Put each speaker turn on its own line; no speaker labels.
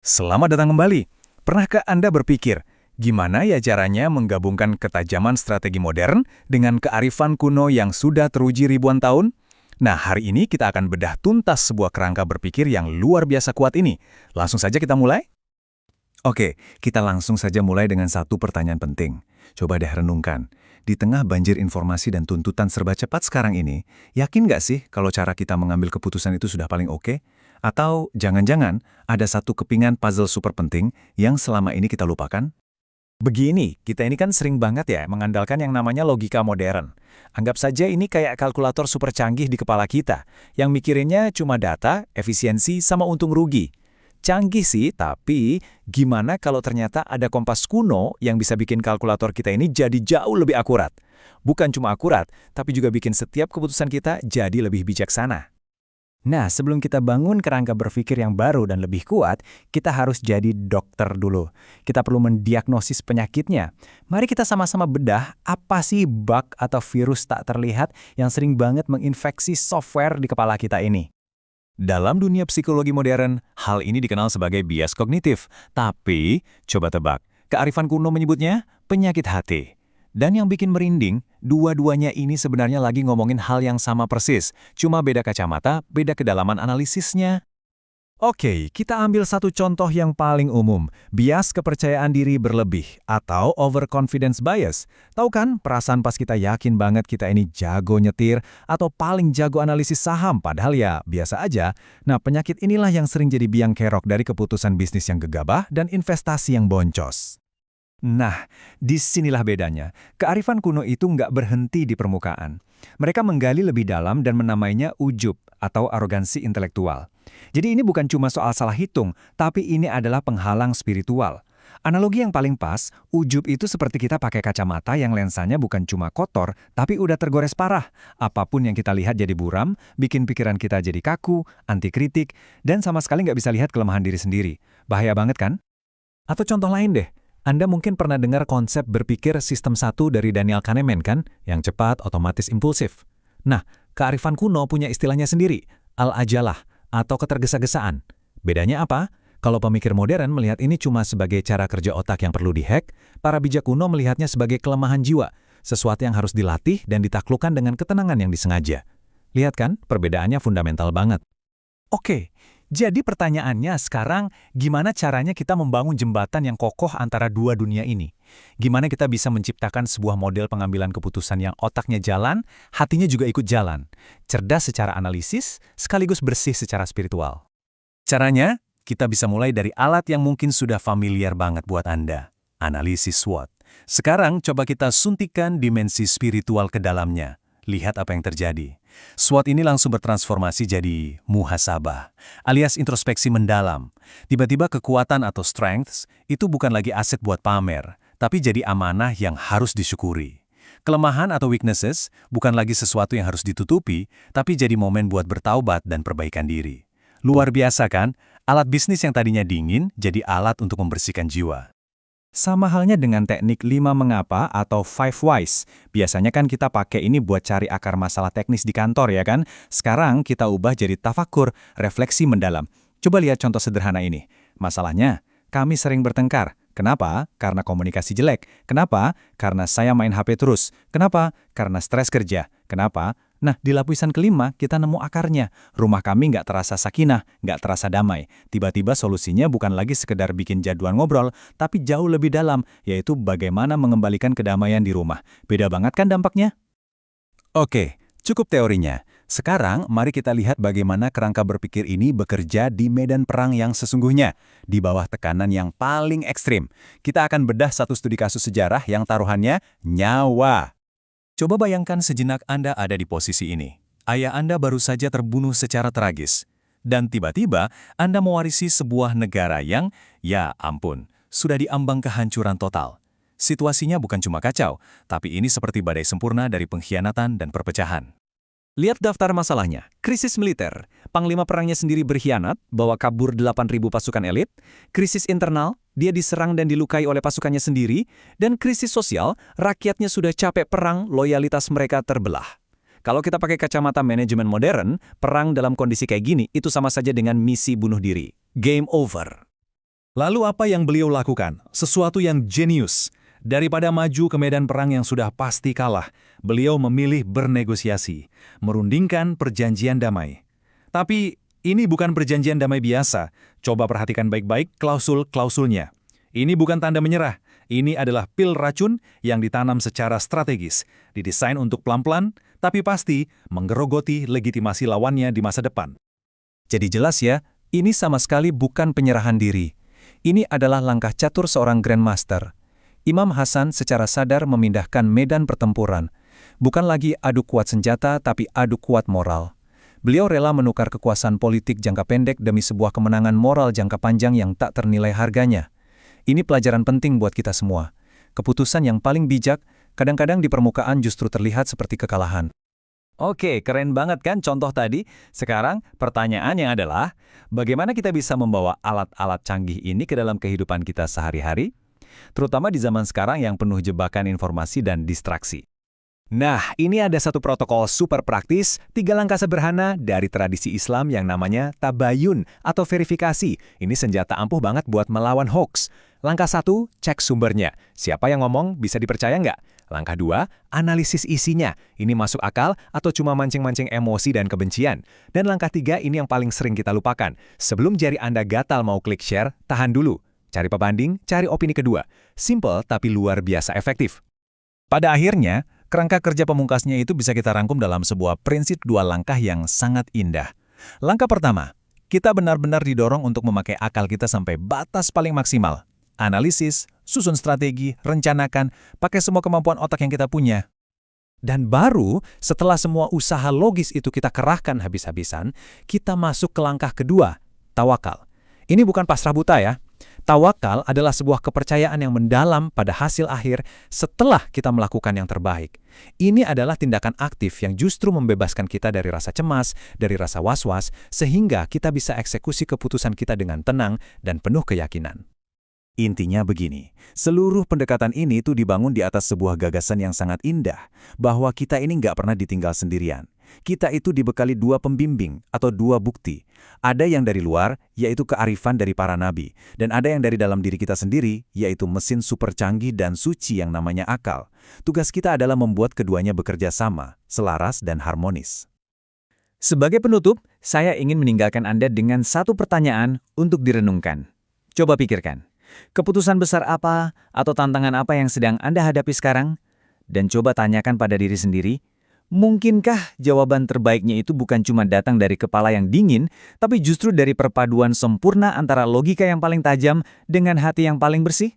Selamat datang kembali. Pernahkah Anda berpikir, gimana ya caranya menggabungkan ketajaman strategi modern dengan kearifan kuno yang sudah teruji ribuan tahun? Nah, hari ini kita akan bedah tuntas sebuah kerangka berpikir yang luar biasa kuat ini. Langsung saja kita mulai? Oke, kita langsung saja mulai dengan satu pertanyaan penting. Coba deh renungkan. Di tengah banjir informasi dan tuntutan serba cepat sekarang ini, yakin nggak sih kalau cara kita mengambil keputusan itu sudah paling oke? Atau jangan-jangan ada satu kepingan puzzle super penting yang selama ini kita lupakan? Begini, kita ini kan sering banget ya mengandalkan yang namanya logika modern. Anggap saja ini kayak kalkulator super canggih di kepala kita, yang mikirinnya cuma data, efisiensi, sama untung rugi. Canggih sih, tapi gimana kalau ternyata ada kompas kuno yang bisa bikin kalkulator kita ini jadi jauh lebih akurat? Bukan cuma akurat, tapi juga bikin setiap keputusan kita jadi lebih bijaksana. Nah, sebelum kita bangun kerangka berpikir yang baru dan lebih kuat, kita harus jadi dokter dulu. Kita perlu mendiagnosis penyakitnya. Mari kita sama-sama bedah apa sih bug atau virus tak terlihat yang sering banget menginfeksi software di kepala kita ini. Dalam dunia psikologi modern, hal ini dikenal sebagai bias kognitif. Tapi, coba tebak, kearifan kuno menyebutnya penyakit hati. Dan yang bikin merinding, dua-duanya ini sebenarnya lagi ngomongin hal yang sama persis. Cuma beda kacamata, beda kedalaman analisisnya. Oke, kita ambil satu contoh yang paling umum, bias kepercayaan diri berlebih atau overconfidence bias. Tahu kan, perasaan pas kita yakin banget kita ini jago nyetir atau paling jago analisis saham, padahal ya biasa aja. Nah, penyakit inilah yang sering jadi biang kerok dari keputusan bisnis yang gegabah dan investasi yang boncos. Nah, disinilah bedanya. Kearifan kuno itu nggak berhenti di permukaan. Mereka menggali lebih dalam dan menamainya ujub atau arogansi intelektual. Jadi ini bukan cuma soal salah hitung, tapi ini adalah penghalang spiritual. Analogi yang paling pas, ujub itu seperti kita pakai kacamata yang lensanya bukan cuma kotor, tapi udah tergores parah. Apapun yang kita lihat jadi buram, bikin pikiran kita jadi kaku, anti kritik, dan sama sekali nggak bisa lihat kelemahan diri sendiri. Bahaya banget kan? Atau contoh lain deh. Anda mungkin pernah dengar konsep berpikir sistem satu dari Daniel Kahneman kan? Yang cepat, otomatis, impulsif. Nah, kearifan kuno punya istilahnya sendiri, al-ajalah atau ketergesa-gesaan. Bedanya apa? Kalau pemikir modern melihat ini cuma sebagai cara kerja otak yang perlu dihack, para bijak kuno melihatnya sebagai kelemahan jiwa, sesuatu yang harus dilatih dan ditaklukkan dengan ketenangan yang disengaja. Lihat kan, perbedaannya fundamental banget. Oke, jadi pertanyaannya sekarang, gimana caranya kita membangun jembatan yang kokoh antara dua dunia ini? Gimana kita bisa menciptakan sebuah model pengambilan keputusan yang otaknya jalan, hatinya juga ikut jalan, cerdas secara analisis, sekaligus bersih secara spiritual? Caranya, kita bisa mulai dari alat yang mungkin sudah familiar banget buat Anda, analisis SWOT. Sekarang coba kita suntikan dimensi spiritual ke dalamnya. Lihat apa yang terjadi. SWOT ini langsung bertransformasi jadi muhasabah, alias introspeksi mendalam. Tiba-tiba kekuatan atau strengths itu bukan lagi aset buat pamer, tapi jadi amanah yang harus disyukuri. Kelemahan atau weaknesses bukan lagi sesuatu yang harus ditutupi, tapi jadi momen buat bertaubat dan perbaikan diri. Luar biasa kan? Alat bisnis yang tadinya dingin jadi alat untuk membersihkan jiwa. Sama halnya dengan teknik 5 mengapa atau 5 whys. Biasanya kan kita pakai ini buat cari akar masalah teknis di kantor ya kan? Sekarang kita ubah jadi tafakur, refleksi mendalam. Coba lihat contoh sederhana ini. Masalahnya, kami sering bertengkar. Kenapa? Karena komunikasi jelek. Kenapa? Karena saya main HP terus. Kenapa? Karena stres kerja. Kenapa? Nah, di lapisan kelima kita nemu akarnya. Rumah kami nggak terasa sakinah, nggak terasa damai. Tiba-tiba solusinya bukan lagi sekedar bikin jadwal ngobrol, tapi jauh lebih dalam, yaitu bagaimana mengembalikan kedamaian di rumah. Beda banget kan dampaknya? Oke, cukup teorinya. Sekarang, mari kita lihat bagaimana kerangka berpikir ini bekerja di medan perang yang sesungguhnya, di bawah tekanan yang paling ekstrim. Kita akan bedah satu studi kasus sejarah yang taruhannya nyawa. Coba bayangkan sejenak Anda ada di posisi ini. Ayah Anda baru saja terbunuh secara tragis. Dan tiba-tiba Anda mewarisi sebuah negara yang, ya ampun, sudah diambang kehancuran total. Situasinya bukan cuma kacau, tapi ini seperti badai sempurna dari pengkhianatan dan perpecahan. Lihat daftar masalahnya. Krisis militer, panglima perangnya sendiri berkhianat, bawa kabur 8.000 pasukan elit. Krisis internal, dia diserang dan dilukai oleh pasukannya sendiri. Dan krisis sosial, rakyatnya sudah capek perang, loyalitas mereka terbelah. Kalau kita pakai kacamata manajemen modern, perang dalam kondisi kayak gini itu sama saja dengan misi bunuh diri. Game over.
Lalu apa yang beliau lakukan? Sesuatu yang jenius. Daripada maju ke medan perang yang sudah pasti kalah, beliau memilih bernegosiasi, merundingkan perjanjian damai. Tapi ini bukan perjanjian damai biasa. Coba perhatikan baik-baik klausul-klausulnya. Ini bukan tanda menyerah. Ini adalah pil racun yang ditanam secara strategis, didesain untuk pelan-pelan, tapi pasti menggerogoti legitimasi lawannya di masa depan.
Jadi jelas ya, ini sama sekali bukan penyerahan diri. Ini adalah langkah catur seorang Grandmaster. Imam Hasan secara sadar memindahkan medan pertempuran. Bukan lagi adu kuat senjata, tapi adu kuat moral. Beliau rela menukar kekuasaan politik jangka pendek demi sebuah kemenangan moral jangka panjang yang tak ternilai harganya. Ini pelajaran penting buat kita semua. Keputusan yang paling bijak, kadang-kadang di permukaan justru terlihat seperti kekalahan. Oke, keren banget kan contoh tadi? Sekarang pertanyaannya adalah, bagaimana kita bisa membawa alat-alat canggih ini ke dalam kehidupan kita sehari-hari? Terutama di zaman sekarang yang penuh jebakan informasi dan distraksi. Nah, ini ada satu protokol super praktis, 3 langkah sederhana dari tradisi Islam yang namanya tabayun atau verifikasi. Ini senjata ampuh banget buat melawan hoax. Langkah 1, cek sumbernya. Siapa yang ngomong, bisa dipercaya nggak? Langkah 2, analisis isinya. Ini masuk akal atau cuma mancing-mancing emosi dan kebencian? Dan langkah 3, ini yang paling sering kita lupakan. Sebelum jari Anda gatal mau klik share, tahan dulu. Cari pembanding, cari opini kedua. Simple tapi luar biasa efektif. Pada akhirnya, kerangka kerja pemungkasnya itu bisa kita rangkum dalam sebuah prinsip 2 langkah yang sangat indah. Langkah pertama, kita benar-benar didorong untuk memakai akal kita sampai batas paling maksimal. Analisis, susun strategi, rencanakan, pakai semua kemampuan otak yang kita punya. Dan baru setelah semua usaha logis itu kita kerahkan habis-habisan, kita masuk ke langkah kedua, tawakal. Ini bukan pasrah buta ya. Tawakal adalah sebuah kepercayaan yang mendalam pada hasil akhir setelah kita melakukan yang terbaik. Ini adalah tindakan aktif yang justru membebaskan kita dari rasa cemas, dari rasa was-was, sehingga kita bisa eksekusi keputusan kita dengan tenang dan penuh keyakinan. Intinya begini, seluruh pendekatan ini tuh dibangun di atas sebuah gagasan yang sangat indah, bahwa kita ini nggak pernah ditinggal sendirian. Kita itu dibekali 2 pembimbing atau 2 bukti. Ada yang dari luar, yaitu kearifan dari para nabi. Dan ada yang dari dalam diri kita sendiri, yaitu mesin super canggih dan suci yang namanya akal. Tugas kita adalah membuat keduanya bekerja sama, selaras dan harmonis. Sebagai penutup, saya ingin meninggalkan Anda dengan satu pertanyaan untuk direnungkan. Coba pikirkan, keputusan besar apa atau tantangan apa yang sedang Anda hadapi sekarang? Dan coba tanyakan pada diri sendiri, mungkinkah jawaban terbaiknya itu bukan cuma datang dari kepala yang dingin, tapi justru dari perpaduan sempurna antara logika yang paling tajam dengan hati yang paling bersih?